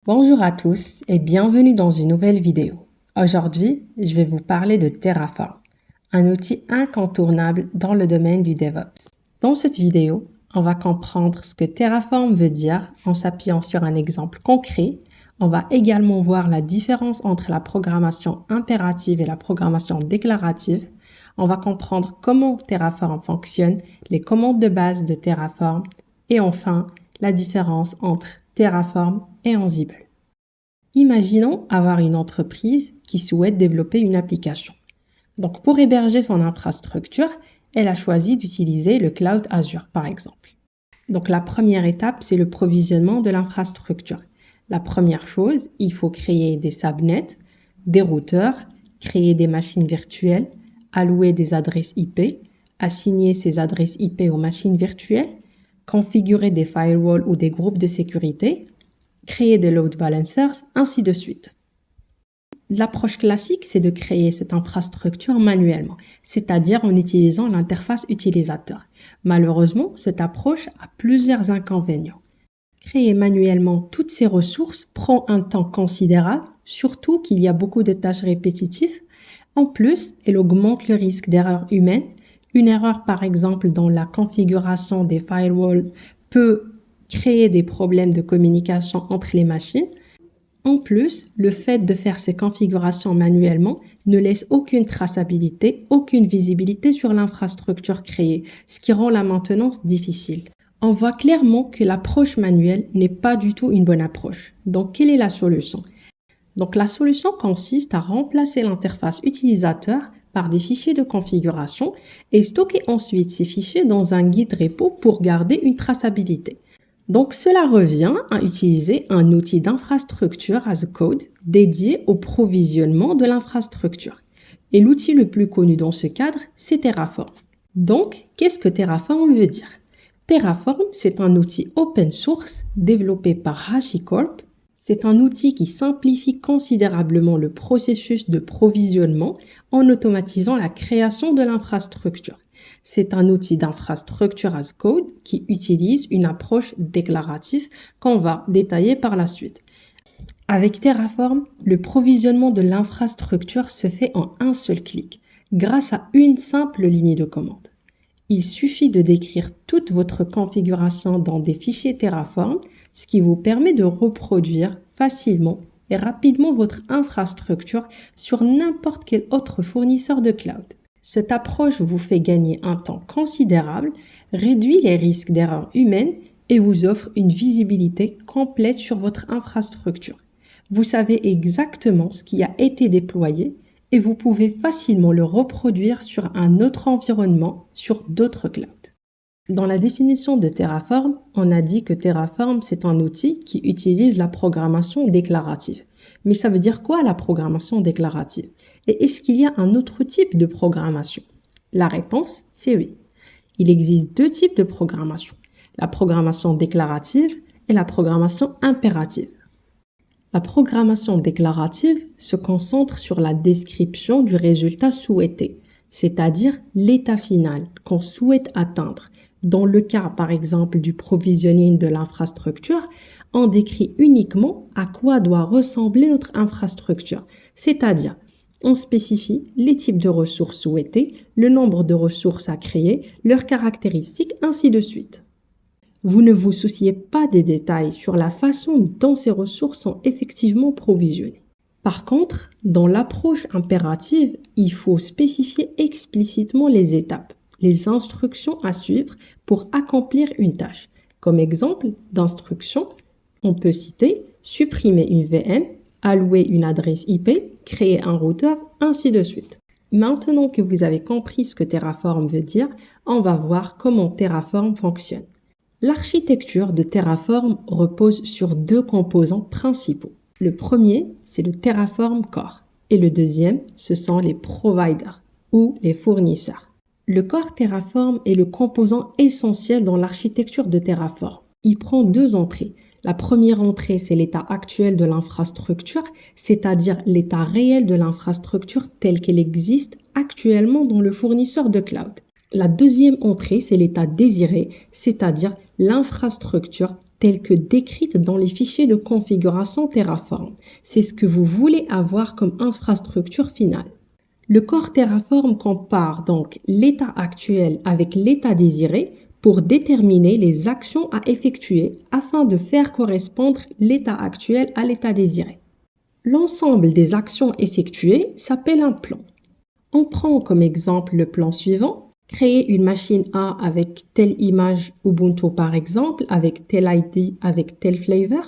Bonjour à tous et bienvenue dans une nouvelle vidéo. Aujourd'hui, je vais vous parler de Terraform, un outil incontournable dans le domaine du DevOps. Dans cette vidéo, on va comprendre ce que Terraform veut dire en s'appuyant sur un exemple concret. On va également voir la différence entre la programmation impérative et la programmation déclarative. On va comprendre comment Terraform fonctionne, les commandes de base de Terraform et enfin, la différence entre Terraform et Ansible. Imaginons avoir une entreprise qui souhaite développer une application. Donc, pour héberger son infrastructure, elle a choisi d'utiliser le Cloud Azure, par exemple. Donc, la première étape, c'est le provisionnement de l'infrastructure. La première chose, il faut créer des subnets, des routeurs, créer des machines virtuelles, allouer des adresses IP, assigner ces adresses IP aux machines virtuelles, configurer des firewalls ou des groupes de sécurité, créer des load balancers, ainsi de suite. L'approche classique, c'est de créer cette infrastructure manuellement, c'est-à-dire en utilisant l'interface utilisateur. Malheureusement, cette approche a plusieurs inconvénients. Créer manuellement toutes ces ressources prend un temps considérable, surtout qu'il y a beaucoup de tâches répétitives. En plus, elle augmente le risque d'erreurs humaines. Une erreur, par exemple, dans la configuration des firewalls peut créer des problèmes de communication entre les machines. En plus, le fait de faire ces configurations manuellement ne laisse aucune traçabilité, aucune visibilité sur l'infrastructure créée, ce qui rend la maintenance difficile. On voit clairement que l'approche manuelle n'est pas du tout une bonne approche. Donc, quelle est la solution? Donc, la solution consiste à remplacer l'interface utilisateur par des fichiers de configuration et stocker ensuite ces fichiers dans un guide repo pour garder une traçabilité. Donc, cela revient à utiliser un outil d'infrastructure as code dédié au provisionnement de l'infrastructure. Et l'outil le plus connu dans ce cadre, c'est Terraform. Donc, qu'est-ce que Terraform veut dire? Terraform, c'est un outil open source développé par HashiCorp. C'est un outil qui simplifie considérablement le processus de provisionnement en automatisant la création de l'infrastructure. C'est un outil d'infrastructure as code qui utilise une approche déclarative qu'on va détailler par la suite. Avec Terraform, le provisionnement de l'infrastructure se fait en un seul clic, grâce à une simple ligne de commande. Il suffit de décrire toute votre configuration dans des fichiers Terraform, ce qui vous permet de reproduire facilement et rapidement votre infrastructure sur n'importe quel autre fournisseur de cloud. Cette approche vous fait gagner un temps considérable, réduit les risques d'erreurs humaines et vous offre une visibilité complète sur votre infrastructure. Vous savez exactement ce qui a été déployé et vous pouvez facilement le reproduire sur un autre environnement, sur d'autres clouds. Dans la définition de Terraform, on a dit que Terraform, c'est un outil qui utilise la programmation déclarative. Mais ça veut dire quoi la programmation déclarative? Et est-ce qu'il y a un autre type de programmation? La réponse, c'est oui. Il existe deux types de programmation, la programmation déclarative et la programmation impérative. La programmation déclarative se concentre sur la description du résultat souhaité, c'est-à-dire l'état final qu'on souhaite atteindre. Dans le cas, par exemple, du provisioning de l'infrastructure, on décrit uniquement à quoi doit ressembler notre infrastructure, c'est-à-dire on spécifie les types de ressources souhaitées, le nombre de ressources à créer, leurs caractéristiques, ainsi de suite. Vous ne vous souciez pas des détails sur la façon dont ces ressources sont effectivement provisionnées. Par contre, dans l'approche impérative, il faut spécifier explicitement les étapes, les instructions à suivre pour accomplir une tâche. Comme exemple d'instruction, on peut citer supprimer une VM, allouer une adresse IP, créer un routeur, ainsi de suite. Maintenant que vous avez compris ce que Terraform veut dire, on va voir comment Terraform fonctionne. L'architecture de Terraform repose sur deux composants principaux. Le premier, c'est le Terraform Core et le deuxième, ce sont les providers ou les fournisseurs. Le Core Terraform est le composant essentiel dans l'architecture de Terraform. Il prend deux entrées. La première entrée, c'est l'état actuel de l'infrastructure, c'est-à-dire l'état réel de l'infrastructure telle qu'elle existe actuellement dans le fournisseur de cloud. La deuxième entrée, c'est l'état désiré, c'est-à-dire l'infrastructure telles que décrites dans les fichiers de configuration Terraform. C'est ce que vous voulez avoir comme infrastructure finale. Le corps Terraform compare donc l'état actuel avec l'état désiré pour déterminer les actions à effectuer afin de faire correspondre l'état actuel à l'état désiré. L'ensemble des actions effectuées s'appelle un plan. On prend comme exemple le plan suivant. Créer une machine A avec telle image Ubuntu par exemple, avec tel ID, avec tel flavor.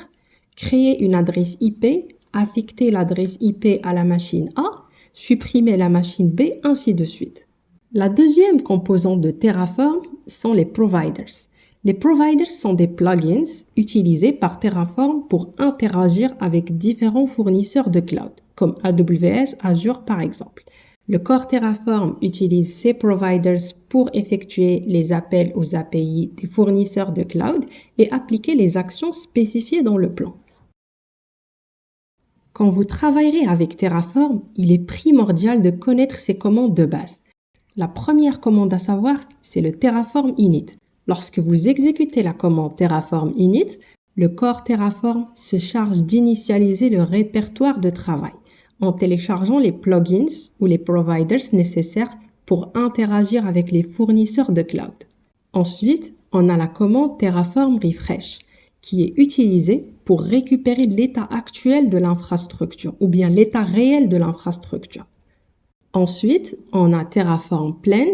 Créer une adresse IP, affecter l'adresse IP à la machine A, supprimer la machine B, ainsi de suite. La deuxième composante de Terraform sont les providers. Les providers sont des plugins utilisés par Terraform pour interagir avec différents fournisseurs de cloud, comme AWS, Azure par exemple. Le corps Terraform utilise ces providers pour effectuer les appels aux API des fournisseurs de cloud et appliquer les actions spécifiées dans le plan. Quand vous travaillerez avec Terraform, il est primordial de connaître ses commandes de base. La première commande à savoir, c'est le Terraform init. Lorsque vous exécutez la commande Terraform init, le corps Terraform se charge d'initialiser le répertoire de travail en téléchargeant les plugins ou les providers nécessaires pour interagir avec les fournisseurs de cloud. Ensuite, on a la commande Terraform refresh qui est utilisée pour récupérer l'état actuel de l'infrastructure ou bien l'état réel de l'infrastructure. Ensuite, on a Terraform plan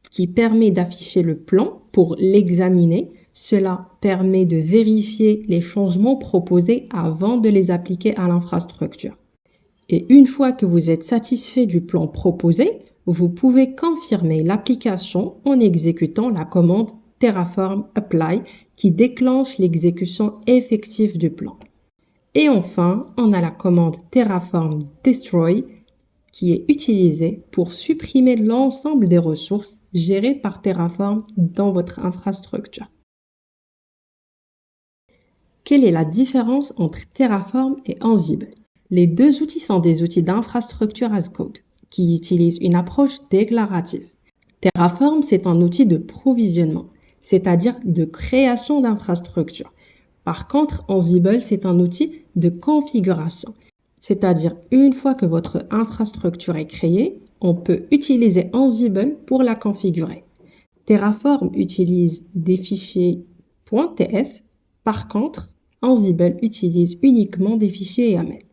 qui permet d'afficher le plan pour l'examiner. Cela permet de vérifier les changements proposés avant de les appliquer à l'infrastructure. Et une fois que vous êtes satisfait du plan proposé, vous pouvez confirmer l'application en exécutant la commande Terraform apply qui déclenche l'exécution effective du plan. Et enfin, on a la commande Terraform destroy qui est utilisée pour supprimer l'ensemble des ressources gérées par Terraform dans votre infrastructure. Quelle est la différence entre Terraform et Ansible? Les deux outils sont des outils d'infrastructure as code qui utilisent une approche déclarative. Terraform, c'est un outil de provisionnement, c'est-à-dire de création d'infrastructures. Par contre, Ansible, c'est un outil de configuration, c'est-à-dire une fois que votre infrastructure est créée, on peut utiliser Ansible pour la configurer. Terraform utilise des fichiers .tf, par contre, Ansible utilise uniquement des fichiers YAML.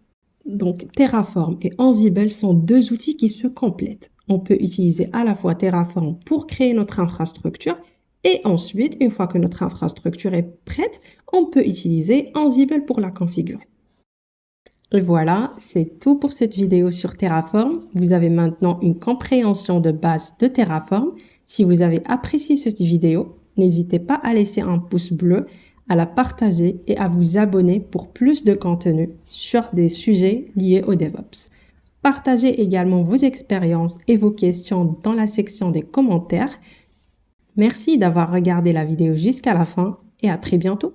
Donc, Terraform et Ansible sont deux outils qui se complètent. On peut utiliser à la fois Terraform pour créer notre infrastructure et ensuite, une fois que notre infrastructure est prête, on peut utiliser Ansible pour la configurer. Et voilà, c'est tout pour cette vidéo sur Terraform. Vous avez maintenant une compréhension de base de Terraform. Si vous avez apprécié cette vidéo, n'hésitez pas à laisser un pouce bleu, à la partager et à vous abonner pour plus de contenu sur des sujets liés au DevOps. Partagez également vos expériences et vos questions dans la section des commentaires. Merci d'avoir regardé la vidéo jusqu'à la fin et à très bientôt.